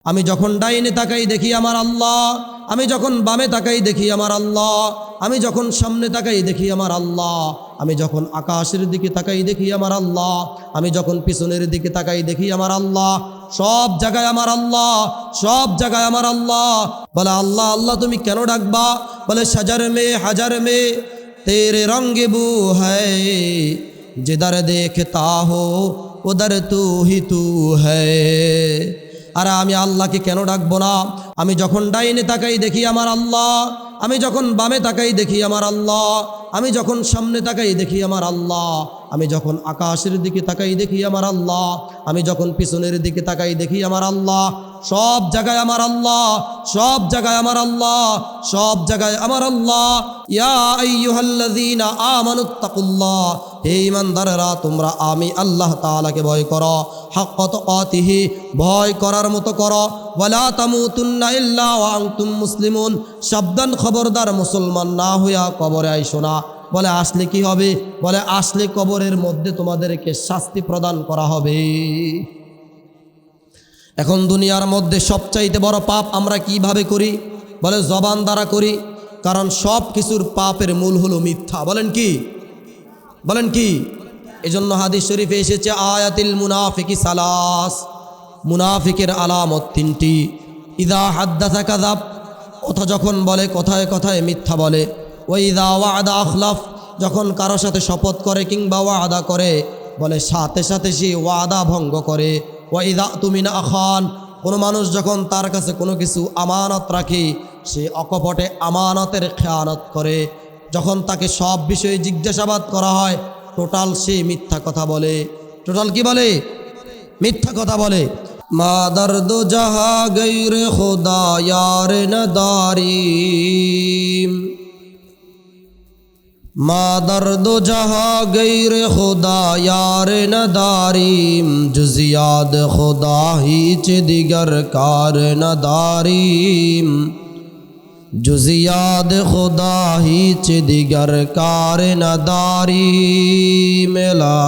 আমি যখন ডাইনে তাকাই দেখি আমার আল্লাহ, আমি যখন বামে তাকাই দেখি আমার আল্লাহ, আমি যখন সামনে তাকাই দেখি আমার আল্লাহ, আমি যখন আকাশের দিকে তাকাই দেখি আমার আল্লাহ, আমি যখন পিছনের দিকে তাকাই দেখি আমার আল্লাহ। সব জায়গায় আমার আল্লাহ, সব জায়গায় আমার আল্লাহ। বলে আল্লাহ আল্লাহ তুমি কেন ডাকবা? বলে সাজার মে হাজার মে তেরে রঙ্গে বু হ্যায়, जिधर देखता हो उधर तू ही तू है। আর আমি আল্লাহকে কেন ডাকবো না? আমি যখন ডাইনে তাকাই দেখি আমার আল্লাহ, আমি যখন বামে তাকাই দেখি আমার আল্লাহ, আমি যখন সামনে তাকাই দেখি আমার আল্লাহ, আমি যখন আকাশের দিকে তাকাই দেখি আমার আল্লাহ, আমি যখন পিছনের দিকে তাকাই দেখি আমার আল্লাহ। সব জায়গায় আমার আল্লাহ, সব জায়গায় আমার আল্লাহ, সব জায়গায় আমার আল্লাহ। ইয়া আইয়ুহাল্লাযীনা আমানুত্তাকুল্লাহ, হে ঈমানদাররা তোমরা আমি আল্লাহ তাআলাকে ভয় করো, হাক্কা তুকাতিহি ভয় করার মতো করো। ওয়ালা তামুতুন্না ইল্লা ওয়া আনতুম মুসলিমুন, সাবধান খবরদার মুসলমান না হইয়া কবরে আইসো না। বলে আসলে কি হবে? বলে আসলে কবরের মধ্যে তোমাদেরকে শাস্তি প্রদান করা হবে। এখন দুনিয়ার মধ্যে সবচাইতে বড় পাপ আমরা কিভাবে করি? বলে জবান দ্বারা করি, কারণ সব কিছুর পাপের মূল হলো মিথ্যা। বলেন কি? বলেন কি? এজন্য হাদিস শরীফে এসেছে আয়াতিল মুনাফিকি সালাস, মুনাফিকের আলামত তিনটি। ইদা হাদ্দাসা কাযাব, কথা যখন বলে কথায় কথায় মিথ্যা বলে। ওয়া ইদা ওয়াদা আখলাফ, যখন কারো সাথে শপথ করে কিংবা ওয়াদা করে বলে সাথে সাথে সে ওয়াদা ভঙ্গ করে। ওয়া ইদা তুমিনা আখান, কোনো মানুষ যখন তার কাছে কোনো কিছু আমানত রাখে সে অকপটে আমানতের খেয়ানত করে। যখন তাকে সব বিষয়ে জিজ্ঞাসাবাদ করা হয় টোটাল সে মিথ্যা কথা বলে। টোটাল কি বলে? মিথ্যা কথা বলে। মা দর্দ জাহা গৈরে খোদা ইয়ার নদারিম, মা দর্দ জাহা গৈরে খোদা ইয়ার নদারিম, জুজিয়াদ খোদা হিচ দিগর কার নদারিম, জুজিয়াদ খোদা হিচ দিগর কার নদারিম। লা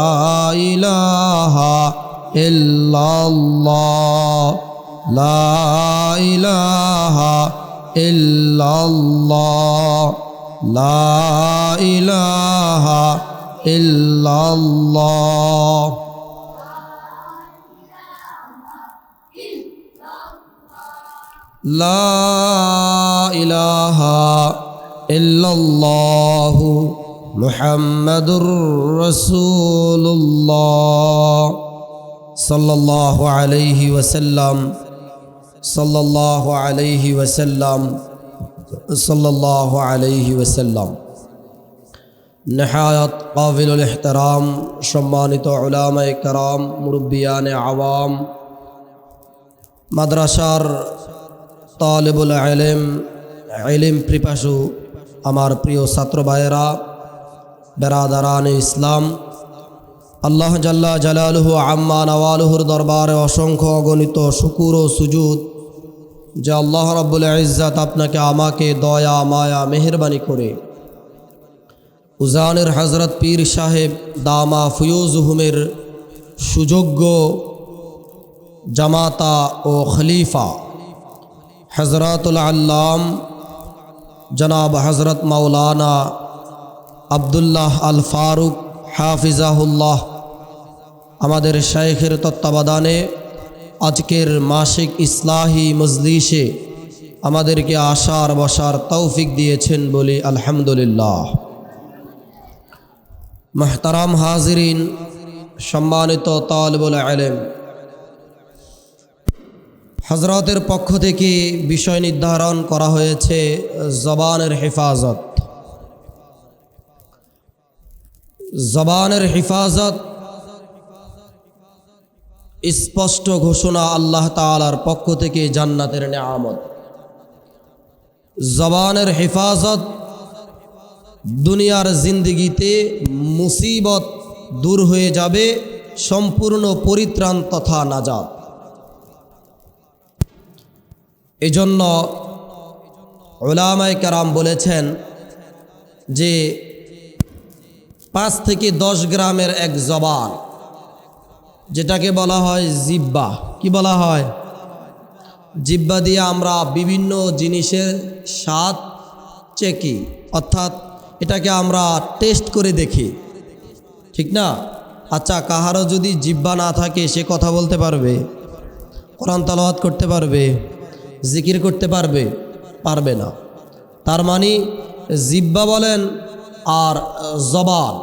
ইলাহা ইল্লাল্লাহ, লা ইলাহা ইল্লাল্লাহ, লা ইলাহা ইল্লাল্লাহ। লা ইলাহা ইল্লাল্লাহু মুহাম্মাদুর রাসূলুল্লাহ সাল্লাল্লাহু আলাইহি ওয়াসাল্লাম, সাল্লাল্লাহু আলাইহি ওয়াসাল্লাম, সাল্লাল্লাহু আলাইহি ওয়াসাল্লাম। নেহায়াত কাবিলুল ইহতিরাম সম্মানিত উলামায়ে কেরাম, মুরব্বিয়ানে আওয়াম, মাদ্রাসার তালিবুল ইলম, ইলম পিপাসু আমার প্রিয় ছাত্র ভাইয়েরা, বেরাদারানে ইসলাম, আল্লাহ জাল্লা জালালুহু আম্মা নওয়ালুহুর দরবারে অসংখ্য অগণিত শুকুর ও সুজুদ যে আল্লাহ রাব্বুল ইজ্জাত আপনাকে আমাকে দয়া মায়া মেহেরবানি করে উজানের হজরত পীর সাহেব দামা ফুয়ুজুহুমের সুযোগ্য জামাতা ও খলিফা হজরতুল আল্লাম জনাব হজরত মাওলানা আব্দুল্লাহ আল ফারুক হাফিজাহুল্লাহ আমাদের শাইখের তত্ত্বাবধানে আজকের মাসিক ইসলাহি মজলিসে আমাদেরকে আসার বসার তৌফিক দিয়েছেন বলি আলহামদুলিল্লাহ। মুহতারাম হাজিরিন, সম্মানিত তালিবুল ইলম, হজরতের পক্ষ থেকে বিষয় নির্ধারণ করা হয়েছে জবানের হেফাজত। জবানের হেফাজত স্পষ্ট ঘোষণা আল্লাহ তাআলার পক্ষ থেকে জান্নাতের নেয়ামত। জবানের হেফাজত দুনিয়ার জিন্দেগিতে মুসিবত দূর হয়ে যাবে, সম্পূর্ণ পরিত্রাণ তথা নাজাত। এজন্য উলামায়ে কেরাম বলেছেন যে 5 থেকে 10 গ্রামের এক জবান, যেটাকে বলা হয় জিহ্বা। কি বলা হয়? জিহ্বা দিয়ে আমরা বিভিন্ন জিনিসের স্বাদ চেকি, অর্থাৎ এটাকে আমরা টেস্ট করে দেখি, ঠিক না? আচ্ছা, কাহারও যদি জিহ্বা না থাকে সে কথা বলতে পারবে, কোরআন তেলাওয়াত করতে পারবে, জিকির করতে পারবে? পারবে না। তার মানে জিহ্বা বলেন আর জবান,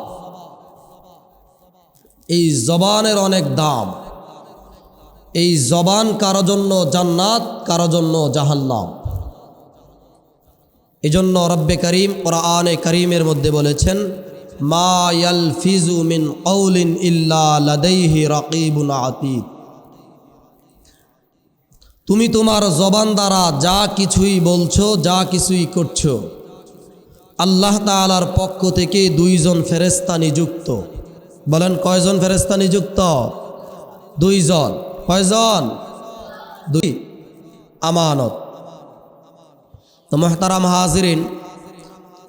এই জবানের অনেক দাম। এই জবান কারো জন্য জান্নাত, কারো জন্য জাহান্নাম। এজন্য রব্বে করিম কোরআনে করিমের মধ্যে বলেছেন, মা ইয়ালফিজু মিন কওলিন ইল্লা লাদাইহি রাকিবুন আতীদ। তুমি তোমার জবান দ্বারা যা কিছুই বলছো, যা কিছুই করছো, আল্লাহ তাআলার পক্ষ থেকে দুইজন ফেরেশতা নিযুক্ত। বলেন কয়জন ফেরেশতা নিযুক্ত? দুইজন। কয়জন? দুই। আমানত। তো মুহতারাম হাজিরিন,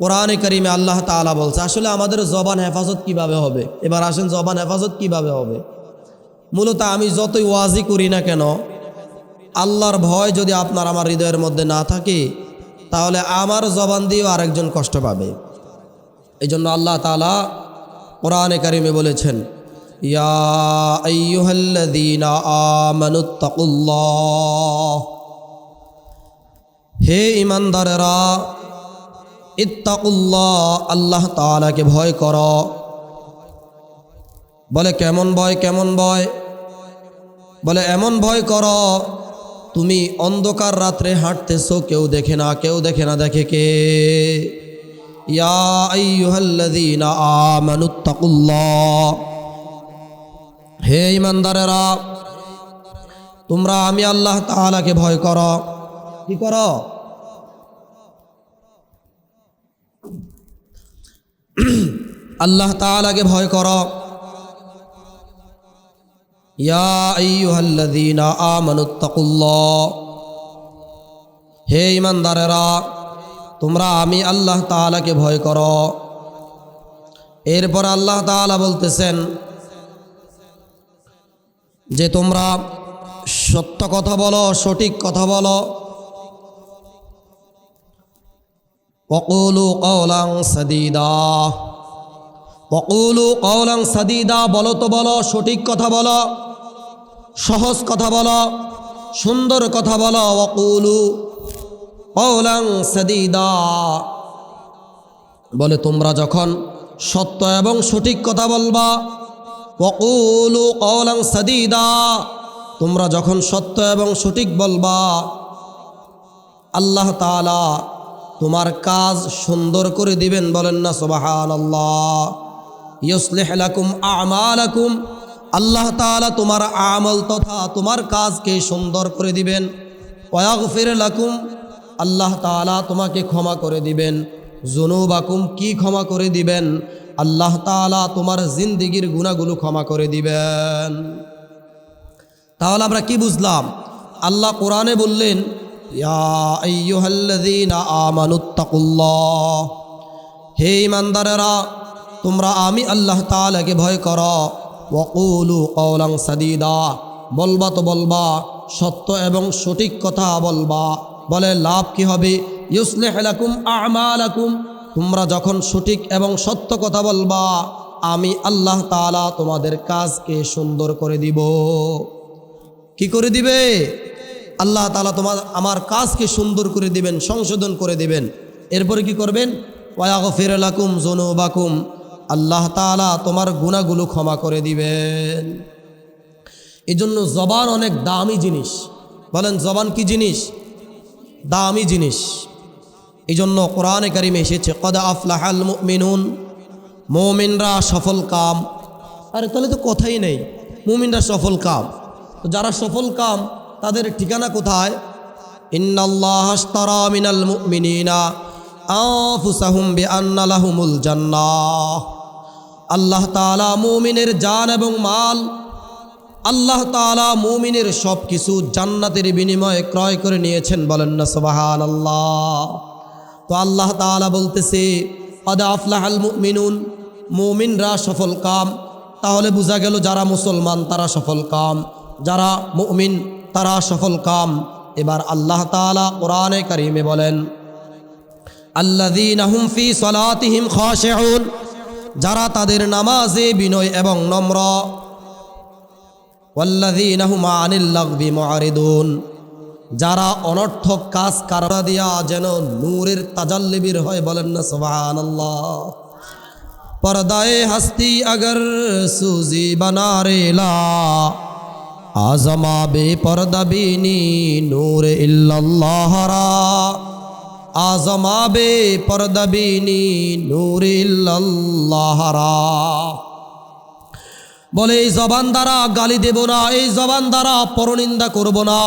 কোরআনে কারিমে আল্লাহ তাআলা বলছে, আসলে আমাদের জবান হেফাজত কিভাবে হবে? এবার আসেন, জবান হেফাজত কিভাবে হবে? মূলত আমি যতই ওয়াজি করি না কেন, আল্লাহর ভয় যদি আপনার আমার হৃদয়ের মধ্যে না থাকে, তাহলে আমার জবান দিয়েও আরেকজন কষ্ট পাবে। এই জন্য আল্লাহ তাআলা কোরআনে কারিমে বলেছেন, ইয়া আইয়ুহাল্লাযীনা আমানুত্তাকুল্লাহ, হে ঈমানদারেরা, ইত্তাকুল্লাহ, আল্লাহ তাআলাকে ভয় করো। বলে কেমন ভয়? কেমন ভয়? বলে এমন ভয় করো, তুমি অন্ধকার রাত্রে হাঁটতেছো, কেউ দেখে না, কেউ দেখে না, দেখে কে? ইয়া আইয়ুহাল্লাযীনা আমানুত্তাকুল্লাহ, হে ঈমানদারেরা, তোমরা আমি আল্লাহ তাআলাকে ভয় করো। কি করো? আল্লাহ তাআলাকে ভয় করো। ইয়া আইয়ুহাল্লাযীনা আমানুত্তাকুল্লাহ, হে ঈমানদারেরা, তোমরা আমি আল্লাহ তাআলাকে ভয় করো। এরপর আল্লাহ তাআলা বলতেছেন যে তোমরা সত্য কথা বলো, সঠিক কথা বলো। ওয়াকুলু কওলান সাদীদা, ওয়াকুলু কওলান সাদীদা, বলো তো বলো, সঠিক কথা বলো, সহজ কথা বলো, সুন্দর কথা বলো। ওয়াকুলু কওলান সাদীদা, বলে তোমরা যখন সত্য এবং সঠিক কথা বলবা, ওয়াকুলু কওলান সাদীদা, তোমরা যখন সত্য এবং সঠিক বলবা, আল্লাহ তাআলা তোমার কাজ সুন্দর করে দিবেন। বলেন না সুবহানাল্লাহ। ইউসলিহ লাকুম আমালাকুম, আল্লাহ তাআলা তোমার আমল তথা তোমার কাজকে সুন্দর করে দিবেন। ওয়াগফির লাকুম, আল্লাহ তাআলা তোমাকে ক্ষমা করে দিবেন। যুনুবাকুম, কি ক্ষমা করে দিবেন? আল্লাহ তাআলা তোমার জিন্দেগির গুনাহগুলো ক্ষমা করে দিবেন। তাহলে আমরা কি বুঝলাম? আল্লাহ কোরআনে বললেন, ইয়া আইয়ুহাল্লাযীনা আমানুত্তাকুল্লাহ, হে ঈমানদারেরা, তোমরা আমি আল্লাহ তাআলাকে ভয় করো। ওয়াকুলু কওলান সাদীদা, বলবা তো বলবা, সত্য এবং সঠিক কথা বলবা। বলে লাভ কি হবে? ইউসলিহ লাকুম আমালাকুম, তোমরা যখন সঠিক এবং সত্য কথা বলবা, আমি আল্লাহ তাআলা তোমাদের কাজকে সুন্দর করে দিব। কি করে দিবে? আল্লাহ তাআলা তোমার আমার কাজকে সুন্দর করে দিবেন, সংশোধন করে দিবেন। এরপরে কি করবেন? ওয়াগফির লাকুম যুনুবাকুম, আল্লাহ তাআলা তোমার গুনাহগুলো ক্ষমা করে দিবেন। এজন্য জবান অনেক দামি জিনিস। বলেন জবান কি জিনিস? দামি জিনিস। এজন্য কোরআনে কারিমে এসেছে, কদ আফলাহাল মুমিনুন, মুমিনরা সফল কাম। আরে তাহলে তো কথাই নেই, মুমিনরা সফল কাম। তো যারা সফল কাম তাদের ঠিকানা কোথায়? ইন্নাল্লাহা আশতারা মিনাল মুমিনিনা আনফুসাহুম বিআন্না লাহুমুল জান্নাহ, আল্লাহ তাআলা মুমিনের জান এবং মাল, আল্লাহ তাআলা মুমিনের সব কিছু জান্নাতের বিনিময়ে ক্রয় করে নিয়েছেন। বলেন না সুবহানাল্লাহ। তো আল্লাহ তাআলা বলতেছে, কদ আফলাহাল মুমিনুন, মুমিনরা সফল কাম। তাহলে বোঝা গেল যারা মুসলমান তারা সফল কাম, যারা মুমিন তারা সফল কাম। এবার আল্লাহ তাআলা কোরআনে কারিমে বলেন, আল্লাযীনা হুম ফী সালাতিহিম খাশিউন, যারা তাদের নামাজে বিনয় এবং নম্র, ওয়াল্লাযীনা হুম আনিল লাগবি মুআরিদুন, যারা অনর্থক কাজ কাররা দিয়া যেন নূরের তাজাল্লি বের হয়, বলেন না সুবহানাল্লাহ। পর্দায়ে হস্তি আগর সুজি বনা রেলা, আজমা বে পর্দা বিনি নূর ইল্লাল্লাহ রা, আজমা বে পর্দা বিনি নূর ইল্লাল্লাহ রা। বলে এই জবান দ্বারা গালি দেব না, এই জবান দ্বারা পরনিন্দা করব না,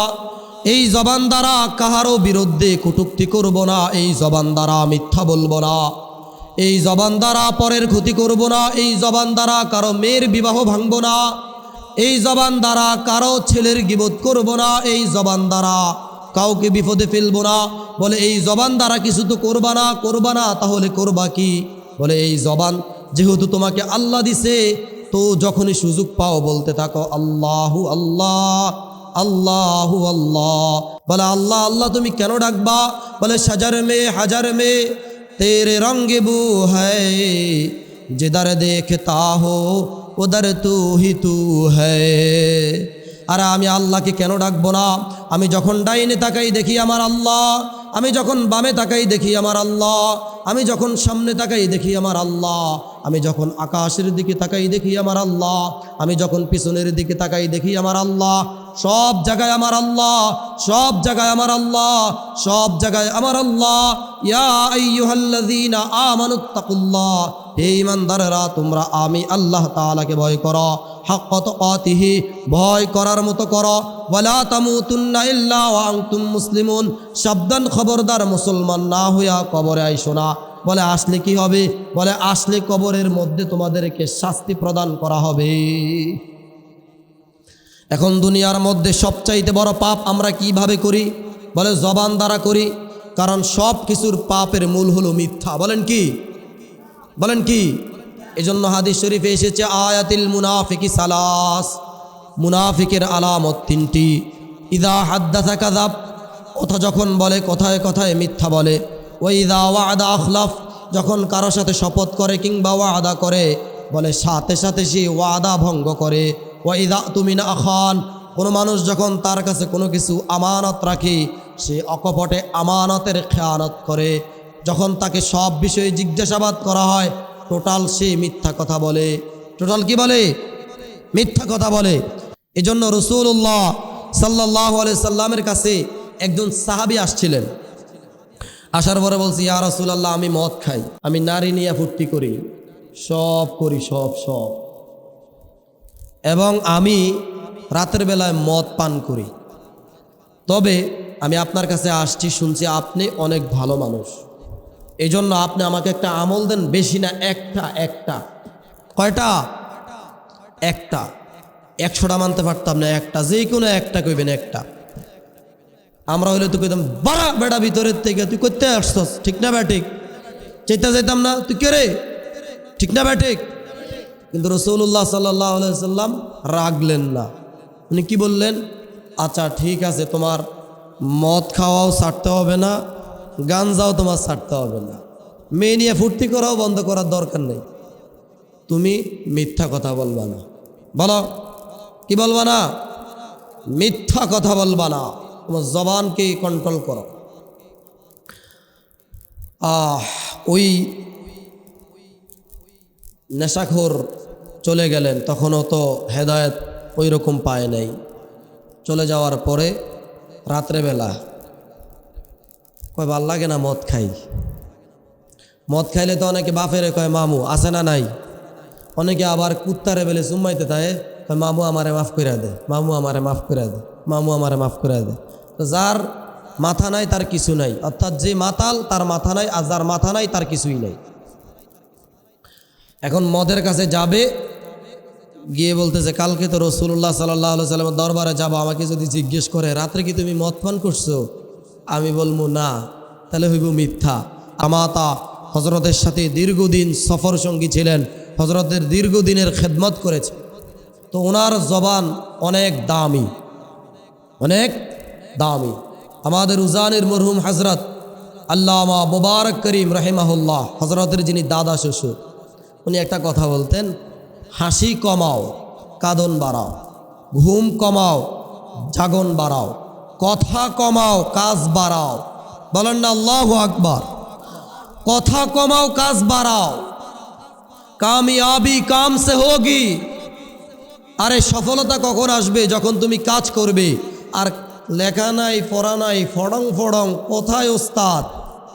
এই জবান দ্বারা কাহারও বিরুদ্ধে কটূক্তি করব না, এই জবান দ্বারা মিথ্যা বলবো না, এই জবান দ্বারা পরের ক্ষতি করব না, এই জবান দ্বারা কারো মেয়ের বিবাহ ভাঙব না, এই জবান দ্বারা কারো ছেলের গীবত করব না, এই জবান দ্বারা কাউকে বিপদে ফেলবো না। বলে এই জবান দ্বারা কিছু তো করবা না, তাহলে করবা কি? বলে এই জবান যেহেতু তোমাকে আল্লাহ দিছে, তো যখনই সুযোগ পাও বলতে থাকো আল্লাহু আল্লাহ, আল্লাহু আল্লাহ। বলে আল্লাহ আল্লাহ তুমি কেন ডাকবা? বলে সাজার মে হাজার মে তেরে রঙ্গে বু হ্যায়, जिधर देखता हो उधर तू ही तू है। আর আমি আল্লাহকে কেন ডাকবো না? আমি যখন ডাইনে তাকাই দেখি আমার আল্লাহ, আমি যখন বামে তাকাই দেখি আমার আল্লাহ, আমি যখন সামনে তাকাই দেখি আমার আল্লাহ, আমি যখন আকাশের দিকে তাকাই দেখি আমার আল্লাহ, আমি যখন পিছনের দিকে তাকাই দেখি আমার আল্লাহ। সব জায়গায় আমার আল্লাহ, সব জায়গায় আমার আল্লাহ, সব জায়গায় আমার আল্লাহ। ইয়া আইয়ুহাল্লাযীনা আমানুত্তাকুল্লাহ, হে ঈমানদাররা তোমরা আমি আল্লাহ তাআলাকে ভয় করো, হাক্কা তুকাতিহি, ভয় করার মতো করো। ওয়ালা তামুতুন্না ইল্লা ওয়া আনতুম মুসলিমুন, সাবধান খবরদার মুসলমান না হইয়া কবরে আইসো না। বলে আসলে কি হবে? বলে আসলে কবরের মধ্যে তোমাদেরকে শাস্তি প্রদান করা হবে। এখন দুনিয়ার মধ্যে সবচাইতে বড় পাপ আমরা কিভাবে করি? বলে জবান দ্বারা করি, কারণ সব কিছুর পাপের মূল হলো মিথ্যা। বলেন কি? বলেন কি? এজন্য হাদিস শরীফে এসেছে আয়াতিল মুনাফিকি সালাস, মুনাফিকের আলামত তিনটি। ইদা হাদ্দাসা কাযাব, কথা যখন বলে কথায় কথায় মিথ্যা বলে। ওয়া ইদা ওয়াদা আখলাফ, যখন কারো সাথে শপথ করে কিংবা ওয়াদা করে, বলে সাথে সাথে সে ওয়াদা ভঙ্গ করে। ওয়া ইদা তুমিনা আখান, কোনো মানুষ যখন তার কাছে কোনো কিছু আমানত রাখে, সে অকপটে আমানতের খেয়ানত করে। যখন তাকে সব বিষয়ে জিজ্ঞাসাবাদ করা হয়, টোটাল সে মিথ্যা কথা বলে। টোটাল কি বলে? মিথ্যা কথা বলে। এজন্য রাসূলুল্লাহ সাল্লাল্লাহু আলাইহি সাল্লামের কাছে একজন সাহাবী আসছিলেন। আসার পরে বলছি, ইয়া রাসূলুল্লাহ, আমি মদ খাই, আমি নারী নিয়ে ফুর্তি করি, সব করি, সব সব, এবং আমি রাতের বেলায় মদ পান করি। তবে আমি আপনার কাছে আসছি, শুনছি আপনি অনেক ভালো মানুষ, এই জন্য আপনি আমাকে একটা আমল দেন, বেশি না, একটা। কয়টা? একটা। 100টা মানতে পারতাম না, একটা, যে কোনো একটা কইবেন, একটা। আমরা হইলে তো কইতাম, বাড়া বেটা ভিতরের থেকে, তুই করতে আসছস, ঠিক না ব্যাঠিক? চেতা যেতাম না, তুই কে রে, ঠিক না ব্যাঠিক? কিন্তু রাসূলুল্লাহ সাল্লাল্লাহু আলাইহি সাল্লাম রাগলেন না। উনি কি বললেন? আচ্ছা ঠিক আছে, তোমার মদ খাওয়াও ছাড়তে হবে না, গাঞ্জাও তোমার ছাড়তে হবে না, মেয়ে নিয়ে ফুর্তি করাও বন্ধ করার দরকার নেই, তুমি মিথ্যা কথা বলবা না। বলো, কি বলবা না? মিথ্যা কথা বলবা না, তোমার জবানকে কন্ট্রোল করো। ওই নেশাখোর চলে গেলেন, তখনও তো হেদায়েত ওই রকম পায় নাই। চলে যাওয়ার পরে রাত্রেবেলা কয়, ভাল লাগে না মদ খাই। মদ খাইলে তো অনেকে বাপেরে কয় মামু, আছে না নাই? অনেকে আবার কুত্তারে বেলে চুম্মাইতে থাকে, কয় মামু আমারে মাফ করে দে, মামু আমারে মাফ করে দে, মামু আমারে মাফ করে দে। তো যার মাথা নাই তার কিছু নাই, অর্থাৎ যে মাতাল তার মাথা নাই, আর যার মাথা নাই তার কিছুই নাই। এখন মদের কাছে যাবে, গিয়ে বলতেছে, কালকে তো রাসূলুল্লাহ সাল্লাল্লাহু আলাইহি সাল্লামের দরবারে যাবো, আমাকে যদি জিজ্ঞেস করে রাত্রে কি তুমি মদ পান করছো, আমি বলবো না, তাহলে হইব মিথ্যা। আমাতা হজরতের সাথে দীর্ঘদিন সফর সঙ্গী ছিলেন, হজরতের দীর্ঘদিনের খেদমত করেছে, তো ওনার জবান অনেক দামি, অনেক দামি। আমাদের উজানের মরহুম হজরত আল্লামা মুবারক করিম রহিমাহুল্লাহ, হজরতের যিনি দাদা শ্বশুর, উনি একটা কথা বলতেন, হাসি কমাও কাঁদন বাড়াও, ঘুম কমাও জাগন বাড়াও, কথা কমাও কাজ বাড়াও। বলেন না আল্লাহু আকবার। কথা কমাও কাজ বাড়াও, কামিয়াবি কাম সে হোগি। আরে সফলতা কখন আসবে? যখন তুমি কাজ করবে। আর লেখা নাই পড়া নাই, ফড়ং ফড়ং, কোথায় ওস্তাদ,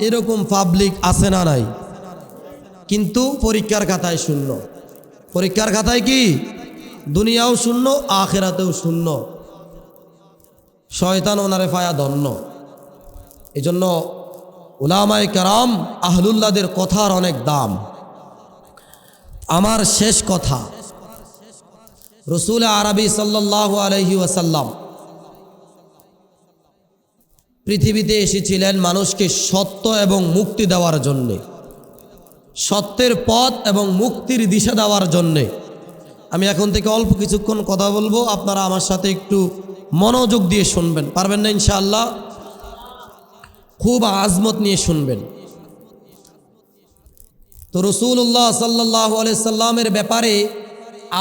এরকম পাবলিক আছে না নাই? কিন্তু পরীক্ষার খাতায় শূন্য। পরীক্ষার খাতায় কি? দুনিয়াও শূন্য, আখিরাতেও শূন্য। শয়তান ওনারে পায়া ধন্য। এই জন্য উলামায়ে কেরাম আহলুল্লাহদের কথার অনেক দাম। আমার শেষ কথা, রসুল আরবি সাল্লাল্লাহু আলাইহি ওয়াসাল্লাম পৃথিবীতে এসেছিলেন মানুষকে সত্য এবং মুক্তি দেওয়ার জন্যে, সত্যের পথ এবং মুক্তির দিশা দেওয়ার জন্যে। আমি এখন থেকে অল্প কিছুক্ষণ কথা বলবো, আপনারা আমার সাথে একটু মনোযোগ দিয়ে শুনবেন, পারবেন না ইনশাআল্লাহ? খুব আজমত নিয়ে শুনবেন। তো রসুল্লাহ সাল্লাল্লাহু আলাইহি সাল্লামের ব্যাপারে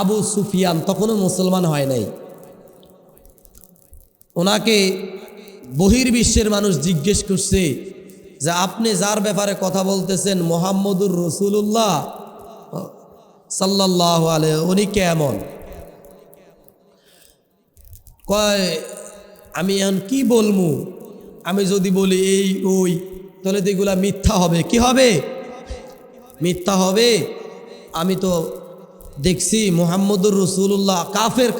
আবু সুফিয়ান তখনও মুসলমান হয় নাই। ওনাকে বহির্বিশ্বের মানুষ জিজ্ঞেস করছে যে আপনি যার ব্যাপারে কথা বলতেছেন মুহাম্মদুর রসুল্লাহ সাল্লাল্লাহু আলাইহি, উনি কেমন? কয় আমি এখন কি বলবো? আমি যদি বলি এই ওই, তাহলে তো এগুলা মিথ্যা হবে। কি হবে? মিথ্যা হবে। আমি তো দেখছি মুহাম্মদুর রসুল্লাহ,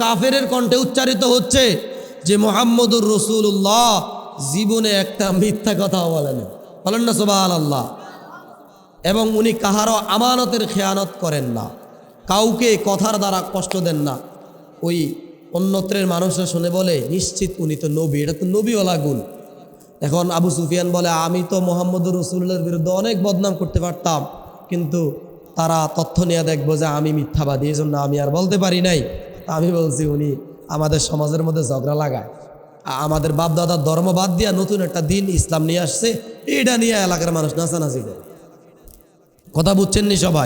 কাফেরের কণ্ঠে উচ্চারিত হচ্ছে যে মুহাম্মদুর রসুল্লাহ জীবনে একটা মিথ্যা কথা বলেন, বলেন না সুবহানাল্লাহ। এবং উনি কাহারও আমানতের খেয়ানত করেন না, কাউকে কথার দ্বারা কষ্ট দেন না। ওই অন্যত্রের মানুষরা শুনে বলে নিশ্চিত উনি তো নবী, এটা তো নবীওয়ালা গুণ। এখন আবু সুফিয়ান বলে আমি তো মুহাম্মদুর রসুল্লাহর বিরুদ্ধে অনেক বদনাম করতে পারতাম, কিন্তু তারা তথ্য নিয়ে দেখবো যে আমি মিথ্যাবাদী, এই জন্য আমি আর বলতে পারি নাই। আমি বলছি উনি আমাদের সমাজের মধ্যে ঝগড়া লাগায়, আমাদের বাপ দাদার ধর্ম বাদ দিয়া নতুন একটা দিন ইসলাম নিয়ে আসছে, এটা নিয়ে এলাকার মানুষ নাচানাচি করে। কথা বুঝছেন নি সবাই?